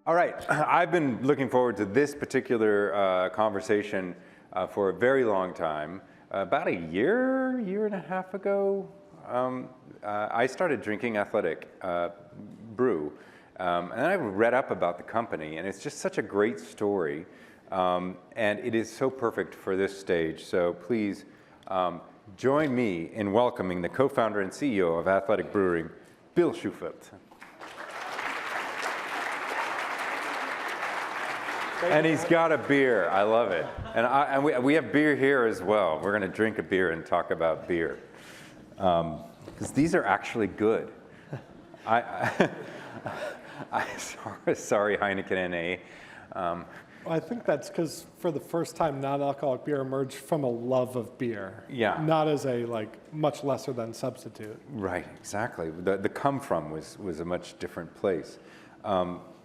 All right, I've been looking forward to this particular conversation for a very long time. About a year and a half ago, I started drinking Athletic Brew. And I read up about the company, and it's just such a great story. And it is so perfect for this stage. So please join me in welcoming the co-founder and CEO of Athletic Brewing, Bill Shufelt. And he's got a beer. I love it. And we have beer here as well. We're going to drink a beer and talk about beer. Because these are actually good. Sorry, Heineken NA. Well, I think that's because for the first time, non-alcoholic beer emerged from a love of beer. Yeah. Not as a much lesser than substitute. Right, exactly. The come from was a much different place.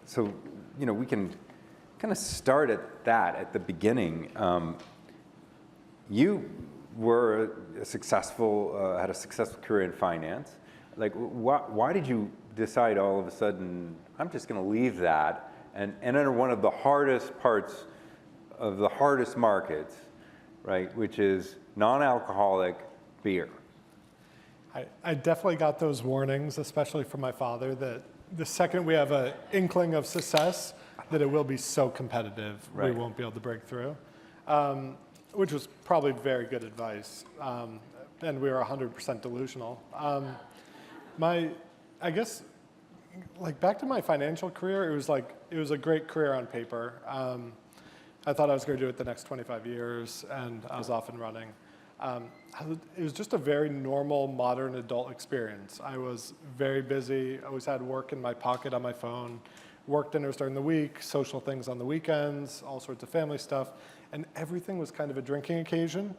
So, we can kind of start at the beginning. You were had a successful career in finance. Why did you decide all of a sudden, I'm just going to leave that and enter one of the hardest parts of the hardest markets, right, which is non-alcoholic beer? I definitely got those warnings, especially from my father, that the second we have an inkling of success, that it will be so competitive, right, we won't be able to break through, which was probably very good advice. And we were 100% delusional. I guess, back to my financial career, it was a great career on paper. I thought I was going to do it the next 25 years, and I was off and running. It was just a very normal, modern adult experience. I was very busy, always had work in my pocket on my phone, work dinners during the week, social things on the weekends, all sorts of family stuff, and everything was kind of a drinking occasion.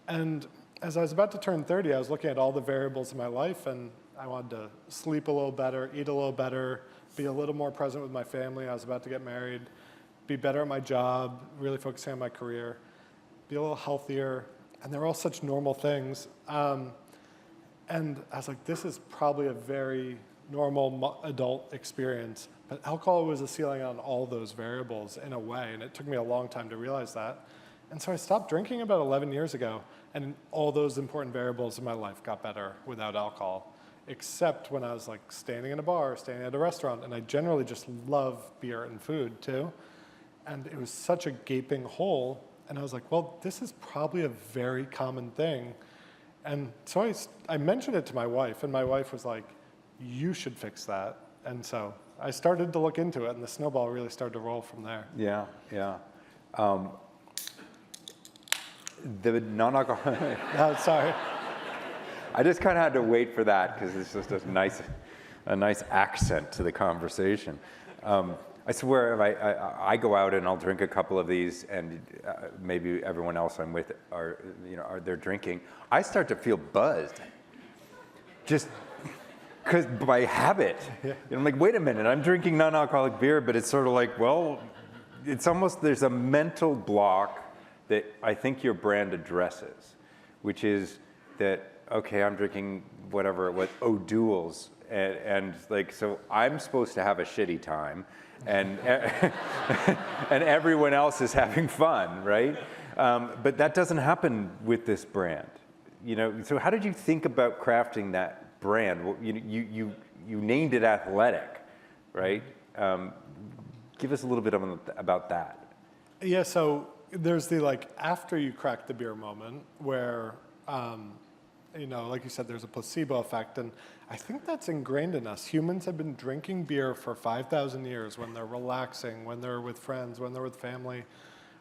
And as I was about to turn 30, I was looking at all the variables in my life, and I wanted to sleep a little better, eat a little better, be a little more present with my family. I was about to get married, be better at my job, really focusing on my career, be a little healthier, and they're all such normal things. And I was like, this is probably a very normal adult experience, but alcohol was a ceiling on all those variables in a way, and it took me a long time to realize that. And so I stopped drinking about 11 years ago, and all those important variables in my life got better without alcohol, except when I was standing in a bar, standing at a restaurant, and I generally just love beer and food too. And it was such a gaping hole, and I was like, well, this is probably a very common thing. And so I mentioned it to my wife, and my wife was like, you should fix that. And so I started to look into it, and the snowball really started to roll from there. Yeah. The non-alcoholic. Oh, sorry. I just kind of had to wait for that because it's just a nice accent to the conversation. I swear, if I go out and I'll drink a couple of these, and maybe everyone else I'm with they're drinking, I start to feel buzzed, just because by habit. Yeah. I'm like, wait a minute, I'm drinking non-alcoholic beer, but it's sort of like, well, it's almost there's a mental block that I think your brand addresses, which is that, okay, I'm drinking whatever it was, O'Doul's, and so I'm supposed to have a shitty time, and and everyone else is having fun, right? But that doesn't happen with this brand, So how did you think about crafting that brand? Well, you named it Athletic, right? Give us a little bit about that. Yeah, so there's the after you crack the beer moment where, like you said, there's a placebo effect, and I think that's ingrained in us. Humans have been drinking beer for 5,000 years when they're relaxing, when they're with friends, when they're with family,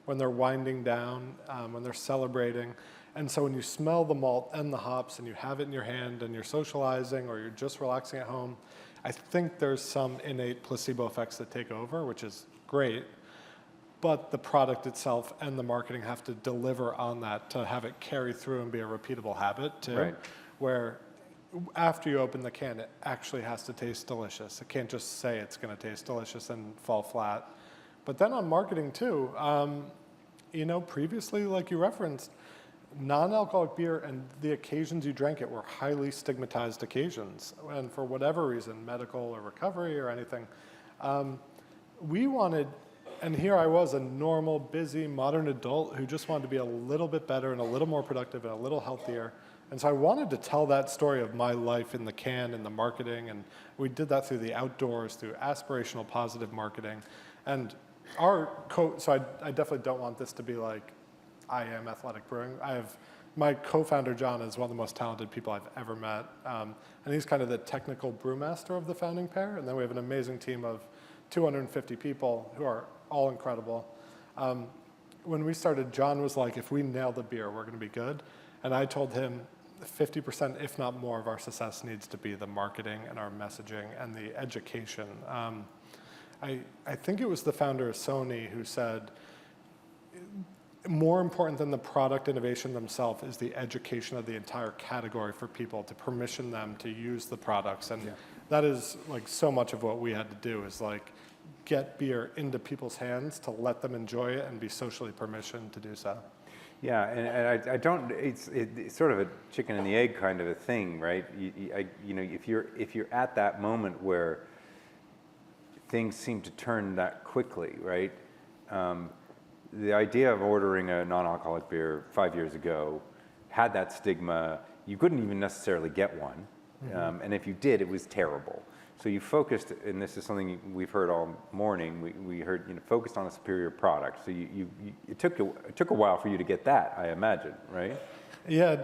when they're winding down, when they're celebrating. And so when you smell the malt and the hops and you have it in your hand and you're socializing or you're just relaxing at home, I think there's some innate placebo effects that take over, which is great. But the product itself and the marketing have to deliver on that to have it carry through and be a repeatable habit too. Right. Where after you open the can, it actually has to taste delicious. It can't just say it's going to taste delicious and fall flat. But then on marketing too, previously, like you referenced, non-alcoholic beer and the occasions you drank it were highly stigmatized occasions. And for whatever reason, medical or recovery or anything, we wanted, and here I was, a normal, busy, modern adult who just wanted to be a little bit better and a little more productive and a little healthier. And so I wanted to tell that story of my life in the can and the marketing, and we did that through the outdoors, through aspirational positive marketing. And so I definitely don't want this to be like, I am Athletic Brewing. My co-founder, John, is one of the most talented people I've ever met. And he's kind of the technical brewmaster of the founding pair. And then we have an amazing team of 250 people who are all incredible. When we started, John was like, if we nail the beer, we're going to be good. And I told him 50%, if not more, of our success needs to be the marketing and our messaging and the education. I think it was the founder of Sony who said, more important than the product innovation themselves is the education of the entire category for people, to permission them to use the products. And that is like so much of what we had to do, is like get beer into people's hands to let them enjoy it and be socially permissioned to do so. Yeah, and I don't. It's sort of a chicken and the egg kind of a thing, right? You know, if you're at that moment where things seem to turn that quickly, right? The idea of ordering a non-alcoholic beer 5 years ago had that stigma. You couldn't even necessarily get one, and if you did, it was terrible. So you focused, and this is something we've heard all morning. We heard, you know, focused on a superior product. So it took a while for you to get that, I imagine, right? Yeah,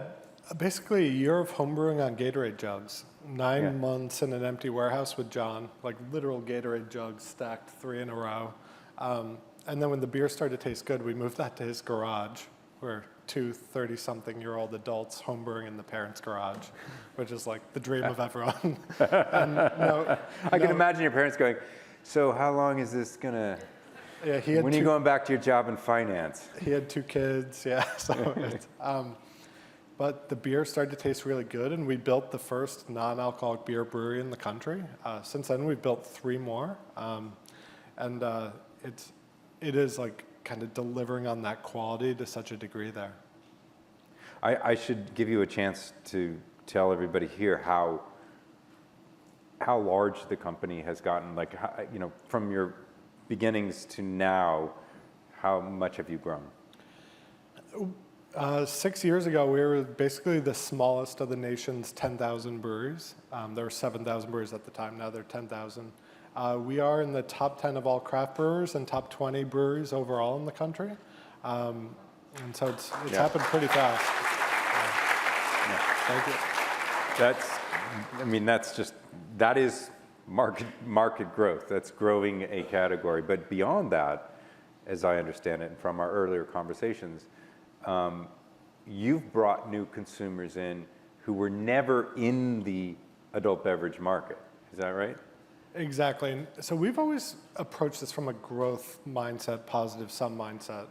basically a year of homebrewing on Gatorade jugs. 9 months in an empty warehouse with John, like literal Gatorade jugs stacked 3 in a row. And then when the beer started to taste good, we moved that to his garage, where 2 30-something-year-old adults homebrewing in the parents' garage, which is like the dream of everyone. I can imagine your parents going, so how long is this gonna, when are you going back to your job in finance? He had 2 kids, yeah. So but the beer started to taste really good, and we built the first non-alcoholic beer brewery in the country. Since then, we've built 3 more. It is like kind of delivering on that quality to such a degree there. I should give you a chance to tell everybody here how large the company has gotten. Like, you know, from your beginnings to now, how much have you grown? 6 years ago, we were basically the smallest of the nation's 10,000 breweries. There were 7,000 breweries at the time. Now there are 10,000. We are in the top 10 of all craft brewers and top 20 breweries overall in the country. And so it's happened pretty fast. Thank you. That is market growth. That's growing a category. But beyond that, as I understand it, and from our earlier conversations, you've brought new consumers in who were never in the adult beverage market. Is that right? Exactly. And so we've always approached this from a growth mindset, positive sum mindset.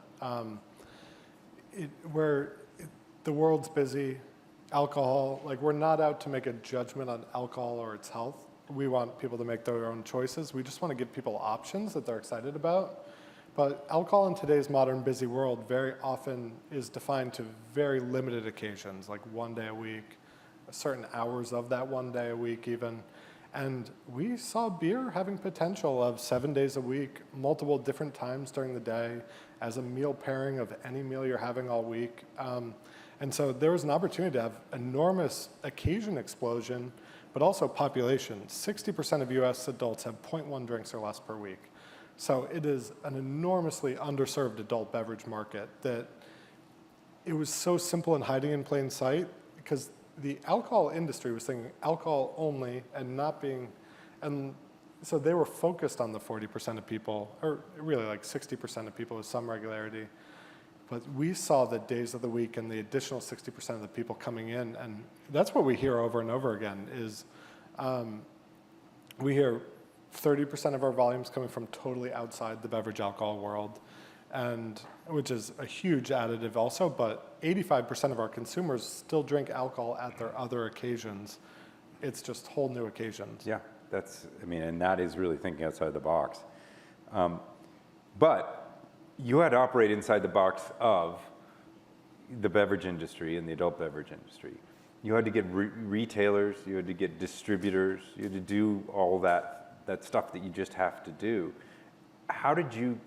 Where the world's busy, alcohol, like we're not out to make a judgment on alcohol or its health. We want people to make their own choices. We just want to give people options that they're excited about. But alcohol in today's modern busy world very often is defined to very limited occasions, like 1 day a week, certain hours of that 1 day a week even. And we saw beer having potential of 7 days a week, multiple different times during the day, as a meal pairing of any meal you're having all week. And so there was an opportunity to have enormous occasion explosion, but also population. 60% of US adults have 0.1 drinks or less per week. So it is an enormously underserved adult beverage market that it was so simple and hiding in plain sight, because the alcohol industry was thinking alcohol only and not being, and so they were focused on the 40% of people, or really like 60% of people with some regularity. But we saw the days of the week and the additional 60% of the people coming in, and that's what we hear over and over again is we hear 30% of our volumes coming from totally outside the beverage alcohol world, and which is a huge additive also, but 85% of our consumers still drink alcohol at their other occasions. It's just whole new occasions. Yeah, and that is really thinking outside the box. But you had to operate inside the box of the beverage industry and the adult beverage industry. You had to get retailers, you had to get distributors, you had to do all that stuff that you just have to do. how did you,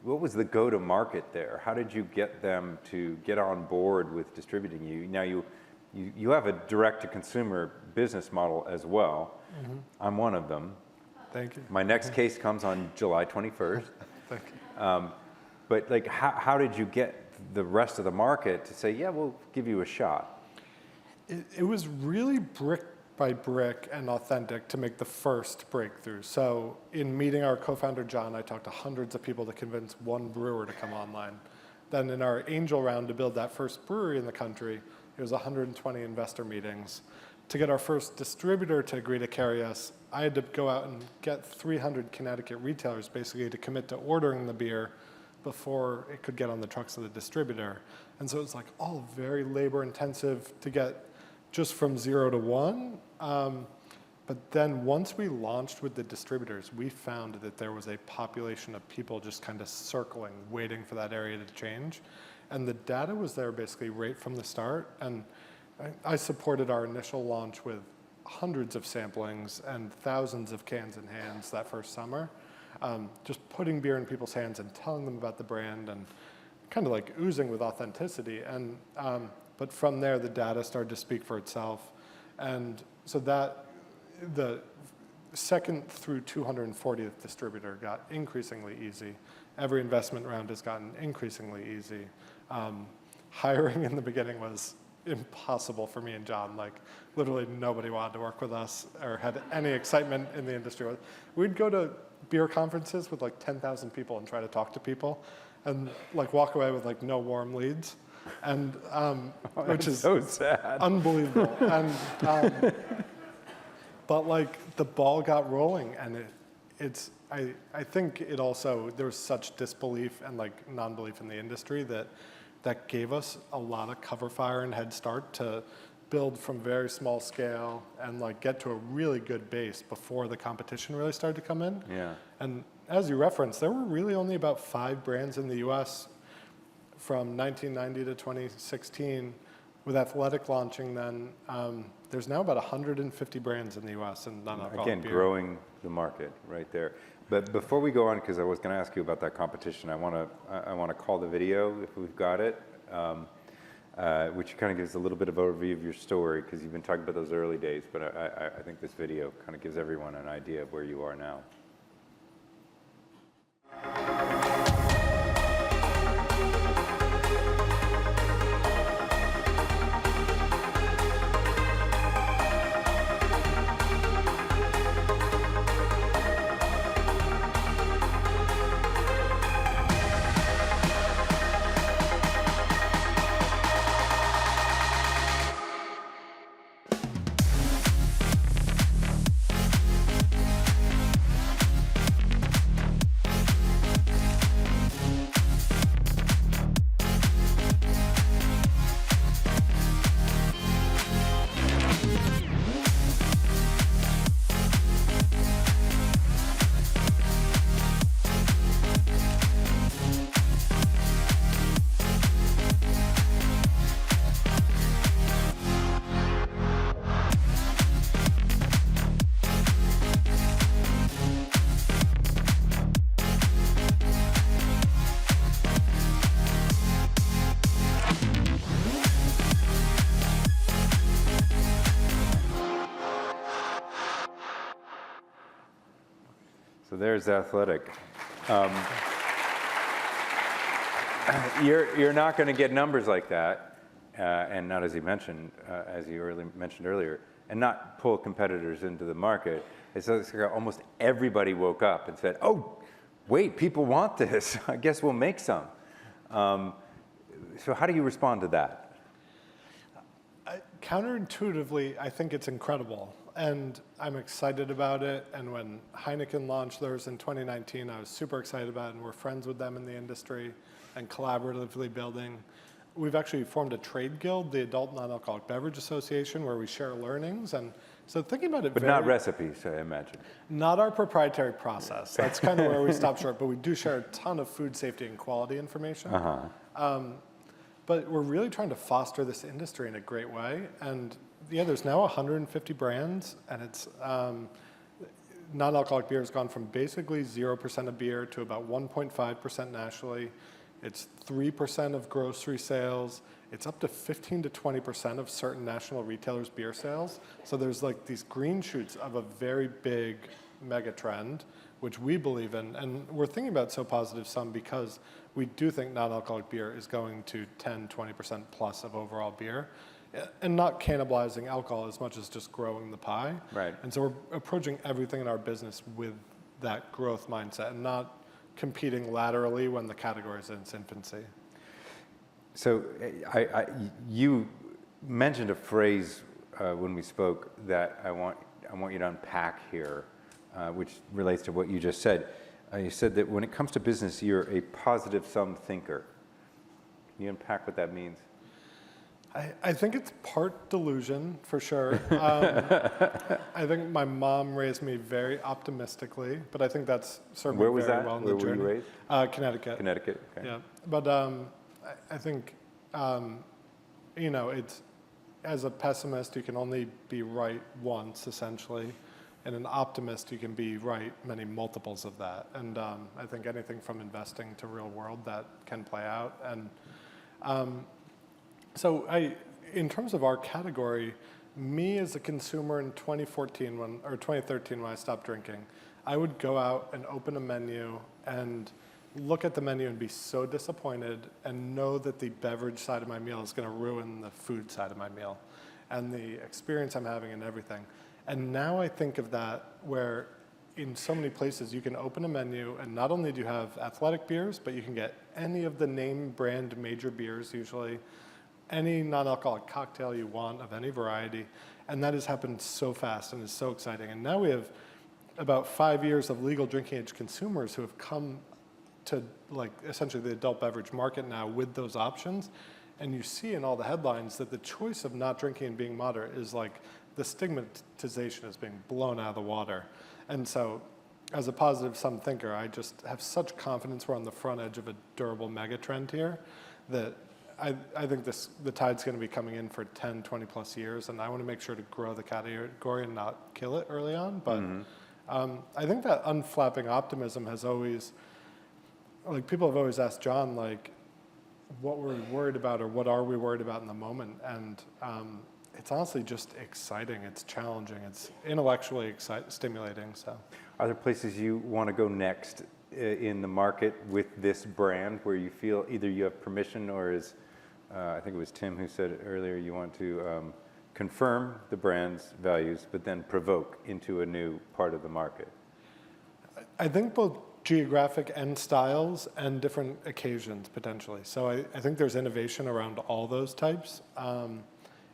what was the go-to-market there? How did you get them to get on board with distributing you? Now you have a direct-to-consumer business model as well. Mm-hmm. I'm one of them. Thank you. My next case comes on July 21st. Thank you. But like, how did you get the rest of the market to say, yeah, we'll give you a shot? It was really brick by brick and authentic to make the first breakthrough. So in meeting our co-founder, John, I talked to hundreds of people to convince one brewer to come online. Then in our angel round to build that first brewery in the country, it was 120 investor meetings. To get our first distributor to agree to carry us, I had to go out and get 300 Connecticut retailers basically to commit to ordering the beer before it could get on the trucks of the distributor. And so it was like all very labor intensive to get just from 0 to 1. But then once we launched with the distributors, we found that there was a population of people just kind of circling, waiting for that area to change. And the data was there basically right from the start. And I supported our initial launch with hundreds of samplings and thousands of cans in hands that first summer. Just putting beer in people's hands and telling them about the brand and kind of like oozing with authenticity. And but from there, the data started to speak for itself. And so that the second through 240th distributor got increasingly easy. Every investment round has gotten increasingly easy. Hiring in the beginning was impossible for me and John. Like literally nobody wanted to work with us or had any excitement in the industry. We'd go to beer conferences with like 10,000 people and try to talk to people and like walk away with like no warm leads. And which is so sad. Unbelievable. And but like the ball got rolling, and I think it also, there was such disbelief and like non-belief in the industry that gave us a lot of cover fire and head start to build from very small scale and like get to a really good base before the competition really started to come in. Yeah. And as you referenced, there were really only about 5 brands in the US from 1990 to 2016. With Athletic launching then, there's now about 150 brands in the US and non-alcoholic beer. Growing the market right there. But before we go on, because I was going to ask you about that competition, I want to call the video if we've got it, which kind of gives a little bit of overview of your story, because you've been talking about those early days. But I think this video kind of gives everyone an idea of where you are now. So there's Athletic. You're not going to get numbers like that, and not as you mentioned, mentioned earlier, and not pull competitors into the market. It's like almost everybody woke up and said, "Oh, wait, people want this. I guess we'll make some." So how do you respond to that? Counterintuitively, I think it's incredible. And I'm excited about it. And when Heineken launched theirs in 2019, I was super excited about it. And we're friends with them in the industry and collaboratively building. We've actually formed a trade guild, the Adult Non-Alcoholic Beverage Association, where we share learnings. And so thinking about it, but not recipes, I imagine. Not our proprietary process. That's kind of where we stop short. But we do share a ton of food safety and quality information. But we're really trying to foster this industry in a great way. And yeah, there's now 150 brands, and it's non-alcoholic beer has gone from basically 0% of beer to about 1.5% nationally. It's 3% of grocery sales. It's up to 15 to 20% of certain national retailers' beer sales. So there's like these green shoots of a very big mega trend, which we believe in. And we're thinking about So Positive Some because we do think non-alcoholic beer is going to 10, 20% plus of overall beer, and not cannibalizing alcohol as much as just growing the pie. Right. And so we're approaching everything in our business with that growth mindset and not competing laterally when the category is in its infancy. So you mentioned a phrase when we spoke that I want you to unpack here, which relates to what you just said. You said that when it comes to business, you're a positive sum thinker. Can you unpack what that means? I think it's part delusion, for sure. I think my mom raised me very optimistically, but I think that's served me very well in the journey. Where were you raised? Connecticut. Connecticut, okay. Yeah, but I think, it's, as a pessimist, you can only be right once, essentially. And an optimist, you can be right many multiples of that. And I think anything from investing to real world, that can play out. And so in terms of our category, me as a consumer in 2013 when I stopped drinking, I would go out and open a menu and look at the menu and be so disappointed and know that the beverage side of my meal is going to ruin the food side of my meal and the experience I'm having and everything. And now I think of that where in so many places you can open a menu and not only do you have athletic beers, but you can get any of the name brand major beers usually, any non-alcoholic cocktail you want of any variety. And that has happened so fast and is so exciting. And now we have about 5 years of legal drinking age consumers who have come to like essentially the adult beverage market now with those options. And you see in all the headlines that the choice of not drinking and being moderate is like the stigmatization is being blown out of the water. And so as a positive sum thinker, I just have such confidence we're on the front edge of a durable mega trend here that I think the tide's going to be coming in for 10, 20 plus years, and I want to make sure to grow the category and not kill it early on. But I think that unflapping optimism has always, like people have always asked John, like, what we're worried about or what are we worried about in the moment? And it's honestly just exciting. It's challenging. It's intellectually stimulating. So, are there places you want to go next in the market with this brand where you feel either you have permission or is, I think it was Tim who said earlier, you want to confirm the brand's values, but then provoke into a new part of the market? I think both geographic and styles and different occasions potentially. So I think there's innovation around all those types.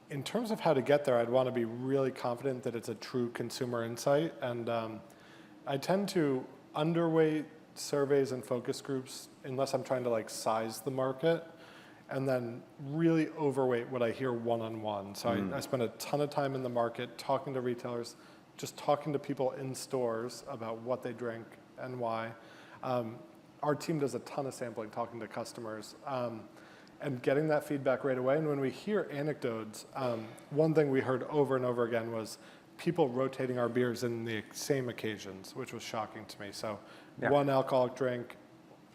In terms of how to get there, I'd want to be really confident that it's a true consumer insight. And I tend to underweight surveys and focus groups unless I'm trying to like size the market, and then really overweight what I hear one-on-one. So I spend a ton of time in the market talking to retailers, just talking to people in stores about what they drink and why. Our team does a ton of sampling, talking to customers, and getting that feedback right away. And when we hear anecdotes, one thing we heard over and over again was people rotating our beers in the same occasions, which was shocking to me. So one alcoholic drink,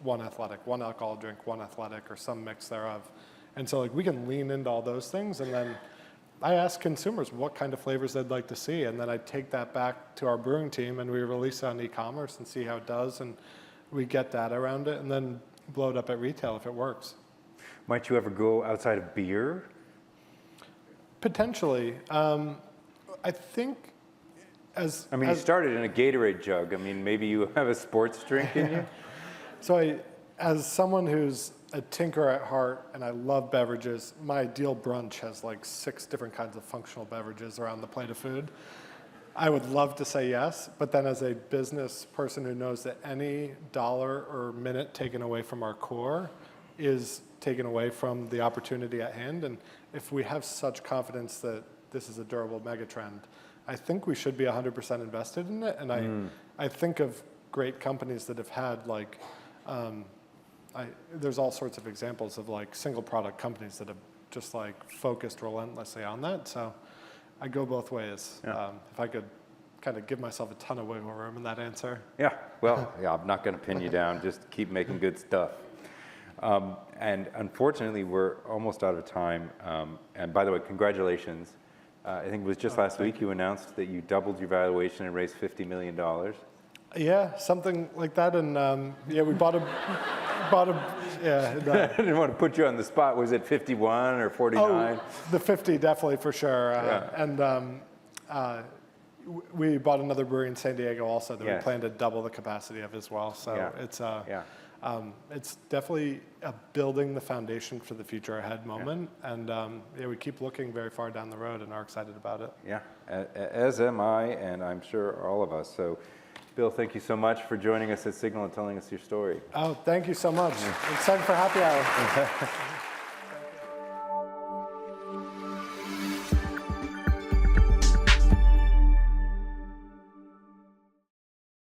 one athletic, one alcohol drink, one athletic, or some mix thereof. And so like we can lean into all those things, and then I ask consumers what kind of flavors they'd like to see, and then I take that back to our brewing team and we release it on e-commerce and see how it does, and we get data around it and then blow it up at retail if it works. Might you ever go outside of beer? Potentially. I think you started in a Gatorade jug. I mean, maybe you have a sports drink in you? So as someone who's a tinker at heart and I love beverages, my ideal brunch has like 6 different kinds of functional beverages around the plate of food. I would love to say yes, but then as a business person who knows that any dollar or minute taken away from our core is taken away from the opportunity at hand. And if we have such confidence that this is a durable megatrend, I think we should be 100% invested in it. And I think of great companies that have had like, there's all sorts of examples of like single product companies that have just like focused relentlessly on that. So I go both ways. If I could kind of give myself a ton of wiggle room in that answer. Yeah, well, yeah, I'm not going to pin you down. Just keep making good stuff. And unfortunately, we're almost out of time. And by the way, congratulations. I think it was just last week you announced that you doubled your valuation and raised $50 million. Yeah, something like that. And yeah, we bought a, yeah. I didn't want to put you on the spot. Was it 51 or 49? Oh, the 50 definitely for sure. And we bought another brewery in San Diego also that we plan to double the capacity of as well. So it's definitely a building the foundation for the future ahead moment. And yeah, we keep looking very far down the road and are excited about it. Yeah, as am I, and I'm sure all of us. So, Bill, thank you so much for joining us at Signal and telling us your story. Oh, thank you so much. Excited for happy hour.